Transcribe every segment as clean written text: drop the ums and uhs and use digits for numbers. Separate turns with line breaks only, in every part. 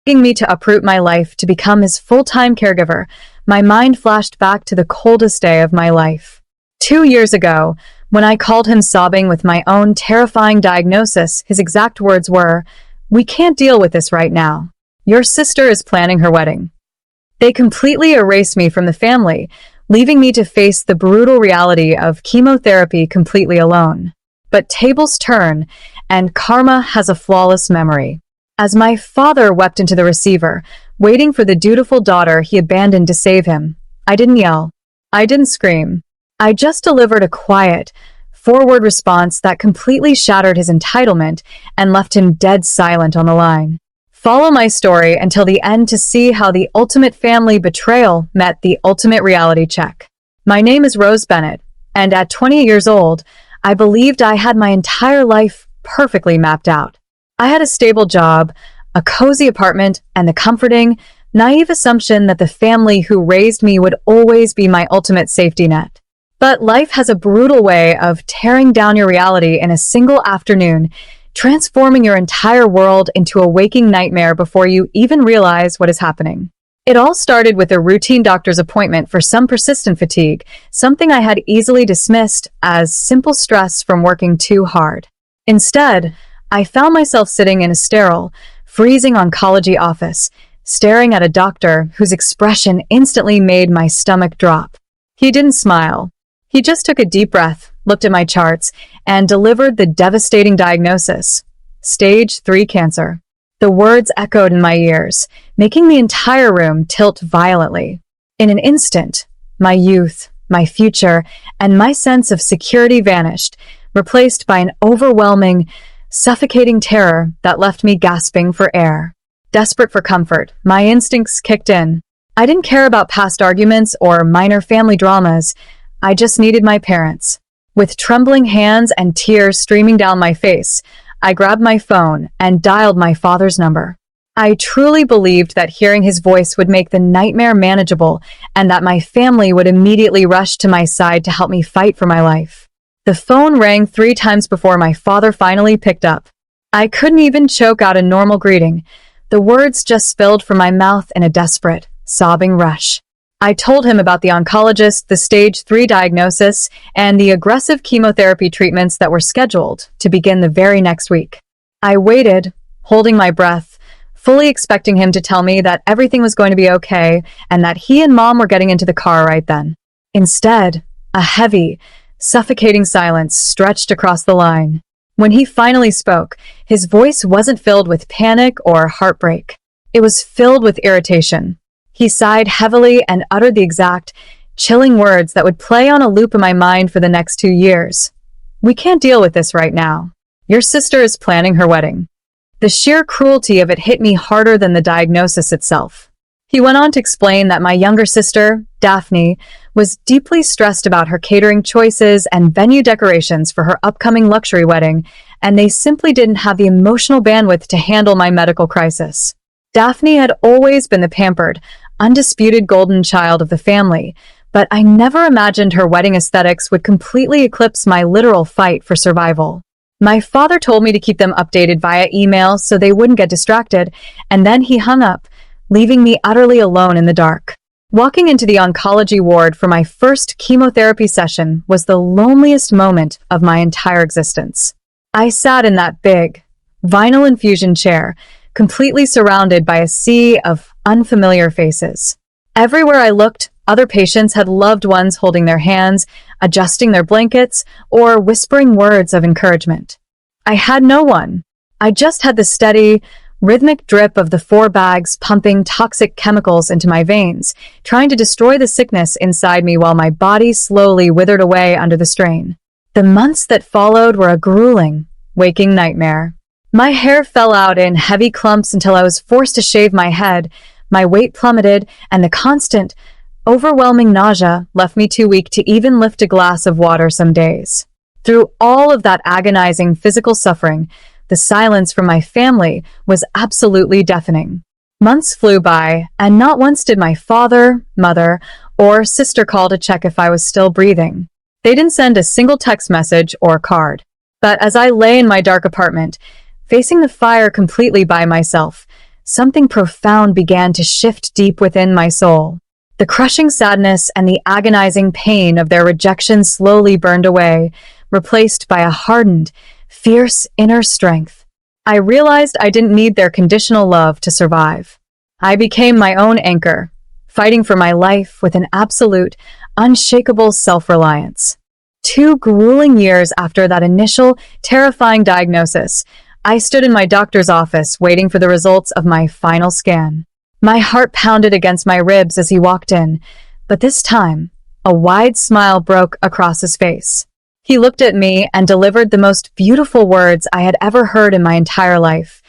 begging me to uproot my life to become his full-time caregiver. My mind flashed back to the coldest day of my life. 2 years ago, when I called him sobbing with my own terrifying diagnosis, his exact words were, "We can't deal with this right now. Your sister is planning her wedding." They completely erased me from the family, leaving me to face the brutal reality of chemotherapy completely alone. But tables turn, and karma has a flawless memory. As my father wept into the receiver, waiting for the dutiful daughter he abandoned to save him, I didn't yell. I didn't scream. I just delivered a quiet, forward response that completely shattered his entitlement and left him dead silent on the line. Follow my story until the end to see how the ultimate family betrayal met the ultimate reality check. My name is Rose Bennett, and at 20 years old, I believed I had my entire life perfectly mapped out. I had a stable job, a cozy apartment, and the comforting, naive assumption that the family who raised me would always be my ultimate safety net. But life has a brutal way of tearing down your reality in a single afternoon, transforming your entire world into a waking nightmare before you even realize what is happening. It all started with a routine doctor's appointment for some persistent fatigue, something I had easily dismissed as simple stress from working too hard. Instead, I found myself sitting in a sterile, freezing oncology office, staring at a doctor whose expression instantly made my stomach drop. He didn't smile. He just took a deep breath, looked at my charts, and delivered the devastating diagnosis: Stage 3 cancer. The words echoed in my ears, making the entire room tilt violently. In an instant, my youth, my future, and my sense of security vanished, replaced by an overwhelming, suffocating terror that left me gasping for air. Desperate for comfort, my instincts kicked in. I didn't care about past arguments or minor family dramas. I just needed my parents. With trembling hands and tears streaming down my face, I grabbed my phone and dialed my father's number. I truly believed that hearing his voice would make the nightmare manageable and that my family would immediately rush to my side to help me fight for my life. The phone rang 3 times before my father finally picked up. I couldn't even choke out a normal greeting. The words just spilled from my mouth in a desperate, sobbing rush. I told him about the oncologist, the stage 3 diagnosis, and the aggressive chemotherapy treatments that were scheduled to begin the very next week. I waited, holding my breath, fully expecting him to tell me that everything was going to be okay and that he and Mom were getting into the car right then. Instead, a heavy, suffocating silence stretched across the line. When he finally spoke, his voice wasn't filled with panic or heartbreak. It was filled with irritation. He sighed heavily and uttered the exact, chilling words that would play on a loop in my mind for the next 2 years. "We can't deal with this right now. Your sister is planning her wedding." The sheer cruelty of it hit me harder than the diagnosis itself. He went on to explain that my younger sister, Daphne, was deeply stressed about her catering choices and venue decorations for her upcoming luxury wedding, and they simply didn't have the emotional bandwidth to handle my medical crisis. Daphne had always been the pampered, undisputed golden child of the family, but I never imagined her wedding aesthetics would completely eclipse my literal fight for survival. My father told me to keep them updated via email so they wouldn't get distracted, and then he hung up, leaving me utterly alone in the dark. Walking into the oncology ward for my first chemotherapy session was the loneliest moment of my entire existence. I sat in that big, vinyl infusion chair, completely surrounded by a sea of unfamiliar faces. Everywhere I looked, other patients had loved ones holding their hands, adjusting their blankets, or whispering words of encouragement. I had no one. I just had the steady, rhythmic drip of the 4 bags pumping toxic chemicals into my veins, trying to destroy the sickness inside me while my body slowly withered away under the strain. The months that followed were a grueling, waking nightmare. My hair fell out in heavy clumps until I was forced to shave my head, my weight plummeted, and the constant, overwhelming nausea left me too weak to even lift a glass of water some days. Through all of that agonizing physical suffering, the silence from my family was absolutely deafening. Months flew by, and not once did my father, mother, or sister call to check if I was still breathing. They didn't send a single text message or card. But as I lay in my dark apartment, facing the fire completely by myself, something profound began to shift deep within my soul. The crushing sadness and the agonizing pain of their rejection slowly burned away, replaced by a hardened, fierce inner strength. I realized I didn't need their conditional love to survive. I became my own anchor, fighting for my life with an absolute, unshakable self-reliance. 2 grueling years after that initial, terrifying diagnosis, I stood in my doctor's office waiting for the results of my final scan. My heart pounded against my ribs as he walked in, but this time, a wide smile broke across his face. He looked at me and delivered the most beautiful words I had ever heard in my entire life.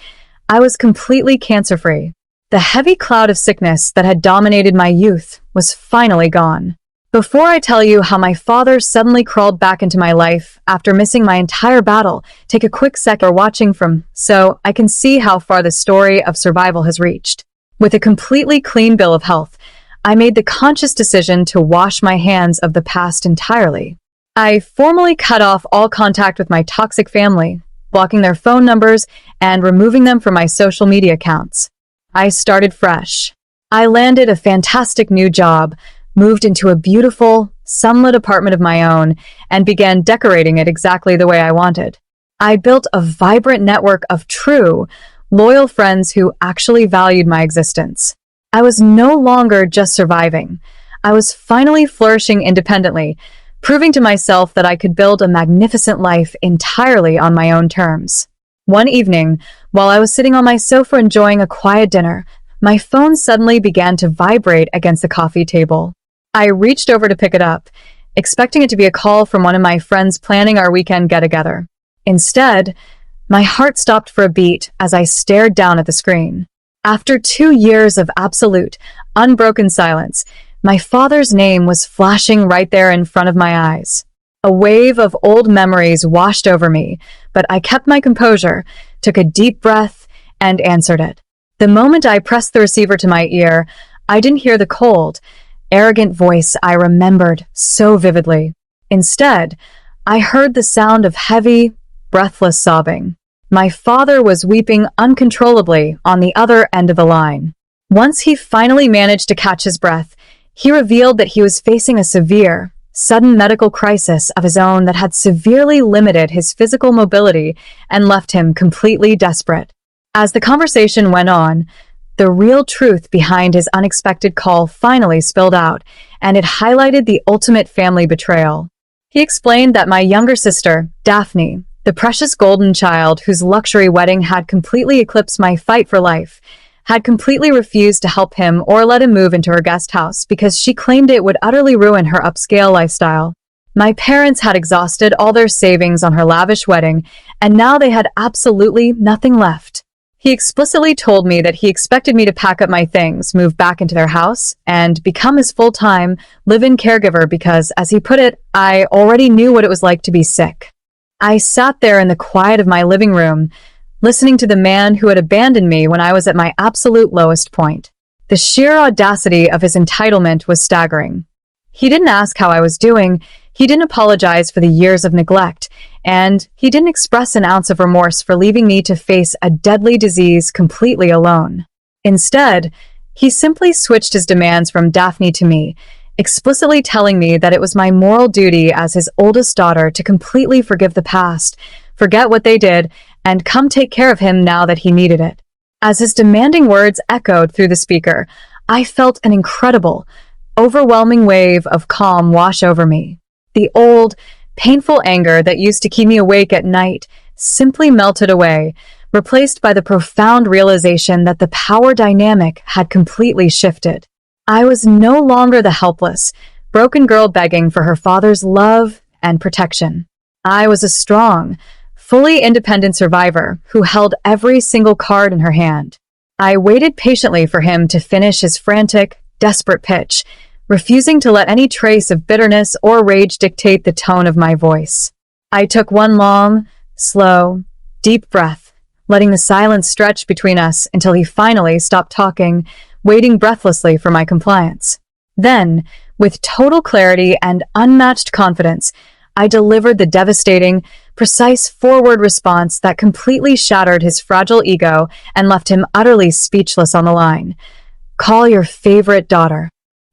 I was completely cancer-free. The heavy cloud of sickness that had dominated my youth was finally gone. Before I tell you how my father suddenly crawled back into my life after missing my entire battle, take a quick sec or watching from so I can see how far the story of survival has reached. With a completely clean bill of health, I made the conscious decision to wash my hands of the past entirely. I formally cut off all contact with my toxic family, blocking their phone numbers and removing them from my social media accounts. I started fresh. I landed a fantastic new job, moved into a beautiful, sunlit apartment of my own, and began decorating it exactly the way I wanted. I built a vibrant network of true, loyal friends who actually valued my existence. I was no longer just surviving. I was finally flourishing independently, proving to myself that I could build a magnificent life entirely on my own terms. One evening, while I was sitting on my sofa enjoying a quiet dinner, my phone suddenly began to vibrate against the coffee table. I reached over to pick it up, expecting it to be a call from one of my friends planning our weekend get-together. Instead, my heart stopped for a beat as I stared down at the screen. After 2 years of absolute, unbroken silence, my father's name was flashing right there in front of my eyes. A wave of old memories washed over me, but I kept my composure, took a deep breath, and answered it. The moment I pressed the receiver to my ear, I didn't hear the cold, arrogant voice I remembered so vividly. Instead, I heard the sound of heavy, breathless sobbing. My father was weeping uncontrollably on the other end of the line. Once he finally managed to catch his breath, he revealed that he was facing a severe, sudden medical crisis of his own that had severely limited his physical mobility and left him completely desperate. As the conversation went on, the real truth behind his unexpected call finally spilled out, and it highlighted the ultimate family betrayal. He explained that my younger sister, Daphne, the precious golden child whose luxury wedding had completely eclipsed my fight for life, had completely refused to help him or let him move into her guest house because she claimed it would utterly ruin her upscale lifestyle. My parents had exhausted all their savings on her lavish wedding, and now they had absolutely nothing left. He explicitly told me that he expected me to pack up my things, move back into their house, and become his full-time, live-in caregiver because, as he put it, I already knew what it was like to be sick. I sat there in the quiet of my living room, listening to the man who had abandoned me when I was at my absolute lowest point. The sheer audacity of his entitlement was staggering. He didn't ask how I was doing, he didn't apologize for the years of neglect, and he didn't express an ounce of remorse for leaving me to face a deadly disease completely alone. Instead, he simply switched his demands from Daphne to me, explicitly telling me that it was my moral duty as his oldest daughter to completely forgive the past, forget what they did, and come take care of him now that he needed it. As his demanding words echoed through the speaker, I felt an incredible, overwhelming wave of calm wash over me. The old, painful anger that used to keep me awake at night simply melted away, replaced by the profound realization that the power dynamic had completely shifted. I was no longer the helpless, broken girl begging for her father's love and protection. I was a strong, fully independent survivor who held every single card in her hand. I waited patiently for him to finish his frantic, desperate pitch, refusing to let any trace of bitterness or rage dictate the tone of my voice. I took one long, slow, deep breath, letting the silence stretch between us until he finally stopped talking, waiting breathlessly for my compliance. Then, with total clarity and unmatched confidence, I delivered the devastating, precise forward response that completely shattered his fragile ego and left him utterly speechless on the line. Call your favorite daughter.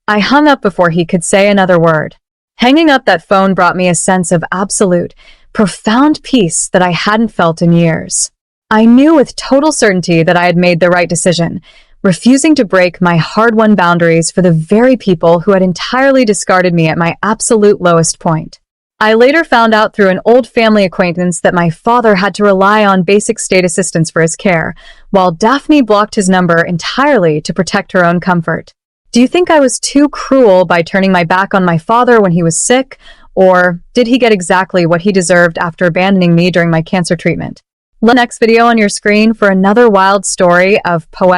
I hung up before he could say another word. Hanging up that phone brought me a sense of absolute, profound peace that I hadn't felt in years. I knew with total certainty that I had made the right decision, refusing to break my hard-won boundaries for the very people who had entirely discarded me at my absolute lowest point. I later found out through an old family acquaintance that my father had to rely on basic state assistance for his care, while Daphne blocked his number entirely to protect her own comfort. Do you think I was too cruel by turning my back on my father when he was sick, or did he get exactly what he deserved after abandoning me during my cancer treatment? Next video on your screen for another wild story of poetic